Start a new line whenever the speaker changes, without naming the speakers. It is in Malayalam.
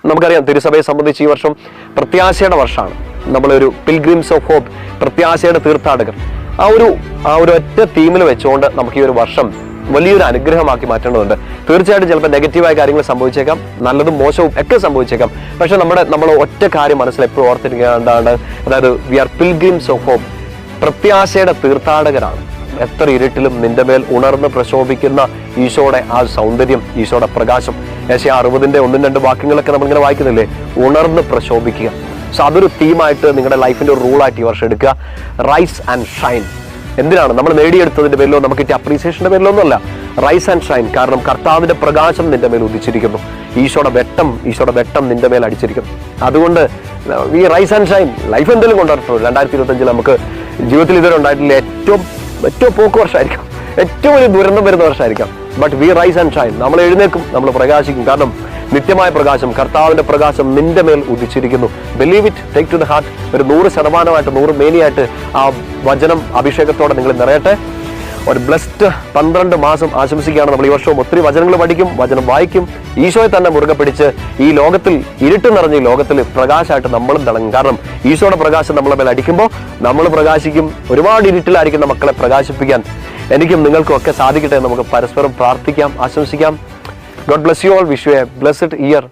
നമുക്കറിയാം തിരുസഭയെ സംബന്ധിച്ച് ഈ വർഷം പ്രത്യാശയുടെ വർഷമാണ്. നമ്മളൊരു പിൽഗ്രിംസ് ഓഫ് ഹോപ്പ്, പ്രത്യാശയുടെ തീർത്ഥാടകർ, ആ ഒരു ഒറ്റ തീമിൽ വെച്ചുകൊണ്ട് നമുക്ക് ഈ ഒരു വർഷം വലിയൊരു അനുഗ്രഹമാക്കി മാറ്റേണ്ടതുണ്ട്. തീർച്ചയായിട്ടും ചിലപ്പോൾ നെഗറ്റീവായ കാര്യങ്ങൾ സംഭവിച്ചേക്കാം, നല്ലതും മോശവും ഒക്കെ സംഭവിച്ചേക്കാം. പക്ഷെ നമ്മൾ ഒറ്റ കാര്യം മനസ്സിൽ എപ്പോഴും ഓർത്തിരിക്കേണ്ടതാണ്, അതായത് we are pilgrims of hope, പ്രത്യാശയുടെ തീർത്ഥാടകരാണ്. എത്ര ഇരുട്ടിലും നിന്റെ മേൽ ഉണർന്ന് പ്രശോഭിക്കുന്ന ഈശോയുടെ ആ സൗന്ദര്യം, ഈശോയുടെ പ്രകാശം. ഏശയ്യാ 60 1-2 വാക്യങ്ങളൊക്കെ നമ്മളിങ്ങനെ വായിക്കുന്നില്ലേ, ഉണർന്ന് പ്രശോഭിക്കുക. സോ അതൊരു തീമായിട്ട് നിങ്ങളുടെ ലൈഫിന്റെ ഒരു റൂളായിട്ട് ഈ വർഷം എടുക്കുക. Rise and shine. എന്തിനാണ്? നമ്മൾ നേടിയെടുത്തതിന്റെ പേരിലോ നമുക്ക് കിട്ടിയ അപ്രീസിയേഷന്റെ പേരിലോ ഒന്നുമല്ല. Rise and shine. കാരണം കർത്താവിന്റെ പ്രകാശം നിന്റെ മേൽ ഉദിച്ചിരിക്കുന്നു. ഈശോയുടെ വെട്ടം നിന്റെ മേൽ അടിച്ചിരിക്കുന്നു. അതുകൊണ്ട് ഈ റൈസ് ആൻഡ് ഷൈൻ ലൈഫ് എന്തെങ്കിലും കൊണ്ടുവരട്ടോ. 2025 നമുക്ക് ജീവിതത്തിൽ ഇതുവരെ ഉണ്ടായിട്ടില്ല ഏറ്റവും പോക്ക് വർഷമായിരിക്കാം, ഏറ്റവും വലിയ ദുരന്തം വരുന്ന വർഷമായിരിക്കാം. But we rise and shine. നമ്മൾ എഴുന്നേക്കും, നമ്മൾ പ്രകാശിക്കും. കാരണം നിത്യമായ പ്രകാശം, കർത്താവിന്റെ പ്രകാശം നിന്റെ മേൽ ഉദിച്ചിരിക്കുന്നു. Believe it, take to the heart. ഒരു 100% 100 മേനിയായിട്ട് ആ വചനം അഭിഷേകത്തോടെ നിങ്ങൾ നിറയട്ടെ. ഒരു ബ്ലെസ്ഡ് 12 മാസം ആശംസിക്കുകയാണ്. നമ്മൾ ഈ വർഷവും ഒത്തിരി വചനങ്ങൾ പഠിക്കും, വചനം വായിക്കും, ഈശോയെ തന്നെ മുറുകെ പിടിച്ച് ഈ ലോകത്തിൽ, ഇരുട്ട് നിറഞ്ഞ ഈ ലോകത്തിൽ പ്രകാശമായിട്ട് നമ്മളും തിളങ്ങും. കാരണം ഈശോയുടെ പ്രകാശം നമ്മളെ മേൽ അടിക്കുമ്പോൾ നമ്മൾ പ്രകാശിക്കും. ഒരുപാട് ഇരുട്ടിലായിരിക്കുന്ന മക്കളെ പ്രകാശിപ്പിക്കാൻ എനിക്കും നിങ്ങൾക്കും ഒക്കെ സാധിക്കട്ടെ. നമുക്ക് പരസ്പരം പ്രാർത്ഥിക്കാം, ആശംസിക്കാം. God bless you all. Wish you a blessed year.